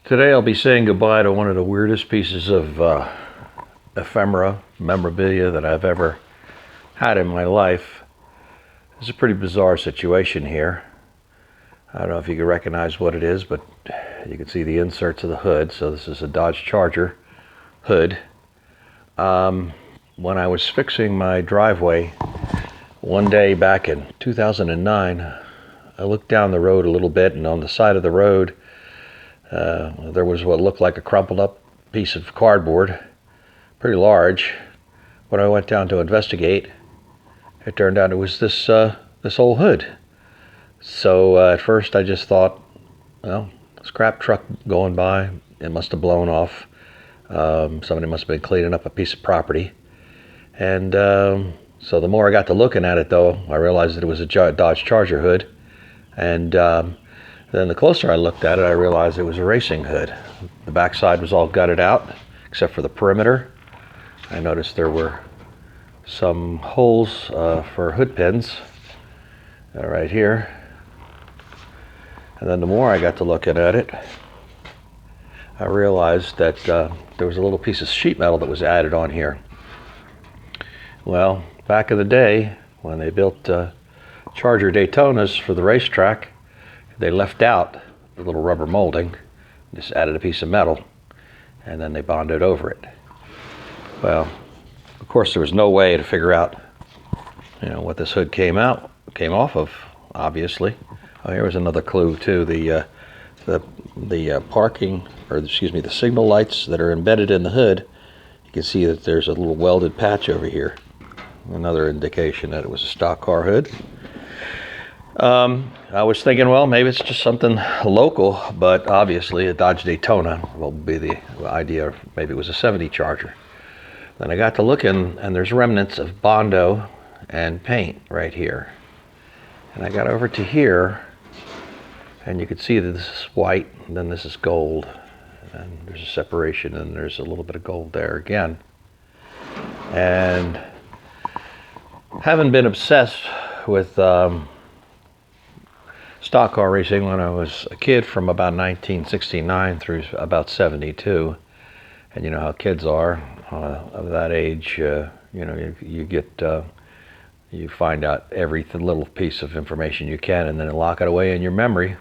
Today I'll be saying goodbye to one of the weirdest pieces of ephemera, memorabilia that I've ever had in my life. It's a pretty bizarre situation here. I don't know if you can recognize what it is, but you can see the inserts of the hood. So this is a Dodge Charger hood. When I was fixing my driveway one day back in 2009, I looked down the road a little bit, and on the side of the road there was what looked like a crumpled up piece of cardboard, pretty large. When I went down to investigate, it turned out it was this old hood. So at first I just thought, well, scrap truck going by, it must have blown off. Somebody must have been cleaning up a piece of property. And so the more I got to looking at it, though, I realized that it was a Dodge Charger hood. And then the closer I looked at it, I realized it was a racing hood. The backside was all gutted out, except for the perimeter. I noticed there were some holes for hood pins right here. And then the more I got to looking at it, I realized that there was a little piece of sheet metal that was added on here. Well, back in the day, when they built Charger Daytonas for the racetrack, they left out the little rubber molding, just added a piece of metal, and then they bonded over it. Well, of course, there was no way to figure out, what this hood came off of. Obviously, here was another clue too. The parking, or excuse me, the signal lights that are embedded in the hood. You can see that there's a little welded patch over here. Another indication that it was a stock car hood. I was thinking, well, maybe it's just something local, but obviously a Dodge Daytona will be the idea. Maybe it was a 70 Charger. Then I got to looking, and there's remnants of Bondo and paint right here. And I got over to here, and you could see that this is white, and then this is gold. And there's a separation, and there's a little bit of gold there again. And having been obsessed with stock car racing when I was a kid from about 1969 through about 72, and you know how kids are of that age. You find out every little piece of information you can, and then lock it away in your memory.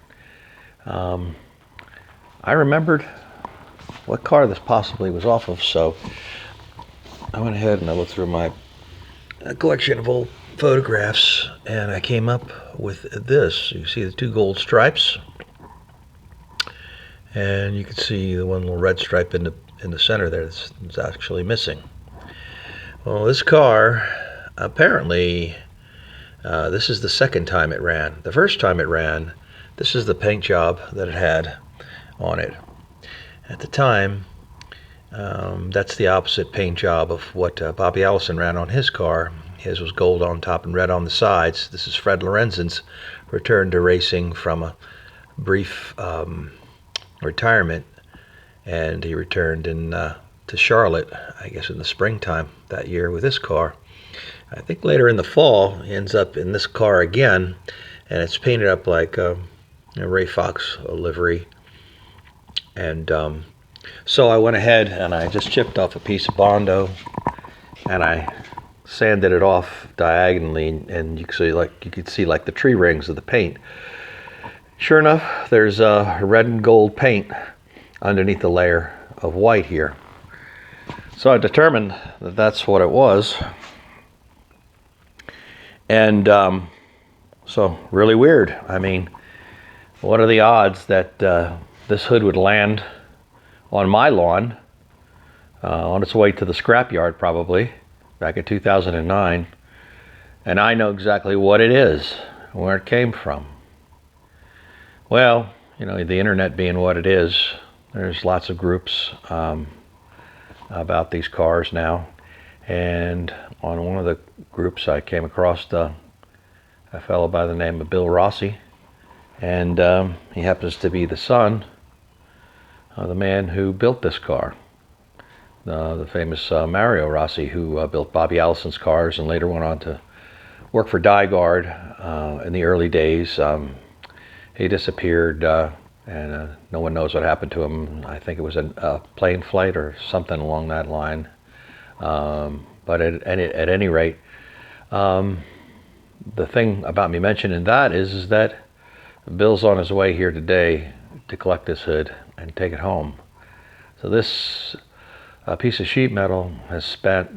I remembered what car this possibly was off of, so I went ahead and I looked through my collection of old photographs, and I came up with this. You see the two gold stripes, and you can see the one little red stripe in the center there that's actually missing. Well, this car, apparently, this is the second time it ran. The first time it ran, this is the paint job that it had on it. At the time, that's the opposite paint job of what Bobby Allison ran on his car. His was gold on top and red on the sides. This is Fred Lorenzen's return to racing from a brief retirement, and he returned to Charlotte, I guess in the springtime that year with this car. I think later in the fall, he ends up in this car again, and it's painted up like a Ray Fox livery. And so I went ahead and I just chipped off a piece of Bondo, and I sanded it off diagonally, and you could see like the tree rings of the paint. Sure enough, there's red and gold paint underneath the layer of white here. So I determined that that's what it was. And so really weird. I mean, what are the odds that this hood would land on my lawn on its way to the scrapyard probably back in 2009, and I know exactly what it is, where it came from. Well, the internet being what it is, there's lots of groups about these cars now, and on one of the groups I came across a fellow by the name of Bill Rossi, and he happens to be the son of the man who built this car. The famous Mario Rossi, who built Bobby Allison's cars and later went on to work for Dyguard in the early days. He disappeared and no one knows what happened to him. I think it was a plane flight or something along that line. But at any rate, the thing about me mentioning that is that Bill's on his way here today to collect this hood and take it home. So this piece of sheet metal has spent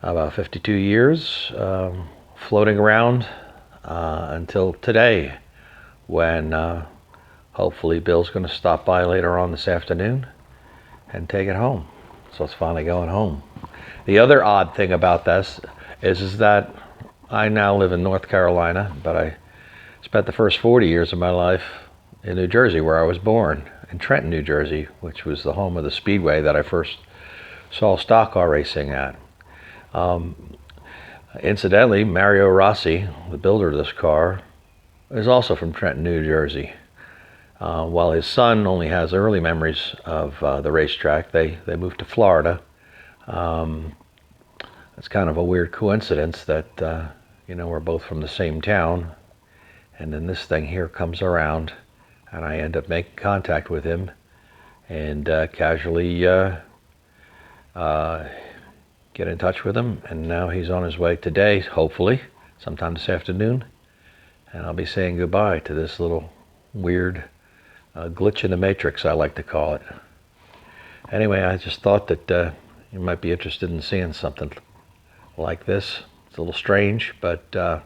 about 52 years floating around until today, when hopefully Bill's going to stop by later on this afternoon and take it home. So it's finally going home. The other odd thing about this is that I now live in North Carolina, but I spent the first 40 years of my life in New Jersey, where I was born, in Trenton, New Jersey, which was the home of the speedway that I first saw stock car racing at. Incidentally, Mario Rossi, the builder of this car, is also from Trenton, New Jersey. While his son only has early memories of the racetrack, they moved to Florida. It's kind of a weird coincidence that we're both from the same town, and then this thing here comes around, and I end up making contact with him, and casually get in touch with him, and now he's on his way today, hopefully, sometime this afternoon, and I'll be saying goodbye to this little weird glitch in the matrix, I like to call it. Anyway, I just thought that you might be interested in seeing something like this. It's a little strange, but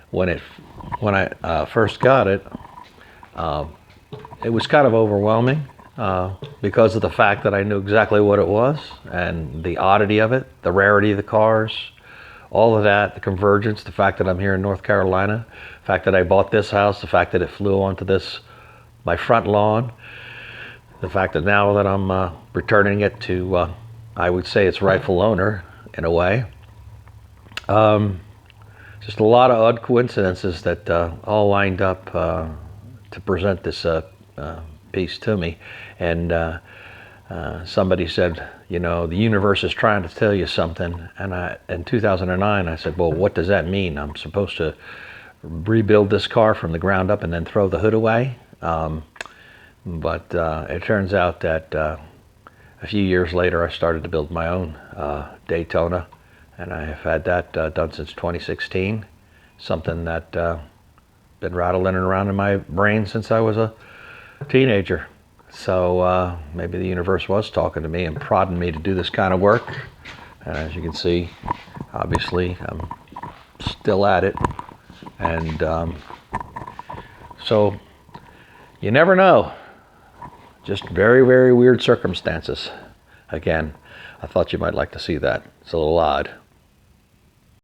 when I first got it, it was kind of overwhelming because of the fact that I knew exactly what it was, and the oddity of it, the rarity of the cars, all of that, the convergence, the fact that I'm here in North Carolina, the fact that I bought this house, the fact that it flew onto my front lawn, the fact that now that I'm returning it to, I would say, its rightful owner, in a way. Just a lot of odd coincidences that all lined up to present this piece to me. And somebody said, the universe is trying to tell you something. And in 2009, I said, well, what does that mean? I'm supposed to rebuild this car from the ground up and then throw the hood away? But it turns out that a few years later, I started to build my own Daytona, and I have had that done since 2016, something that been rattling around in my brain since I was a teenager. So maybe the universe was talking to me and prodding me to do this kind of work. And as you can see, obviously, I'm still at it. And so you never know. Just very, very weird circumstances. Again, I thought you might like to see that. It's a little odd.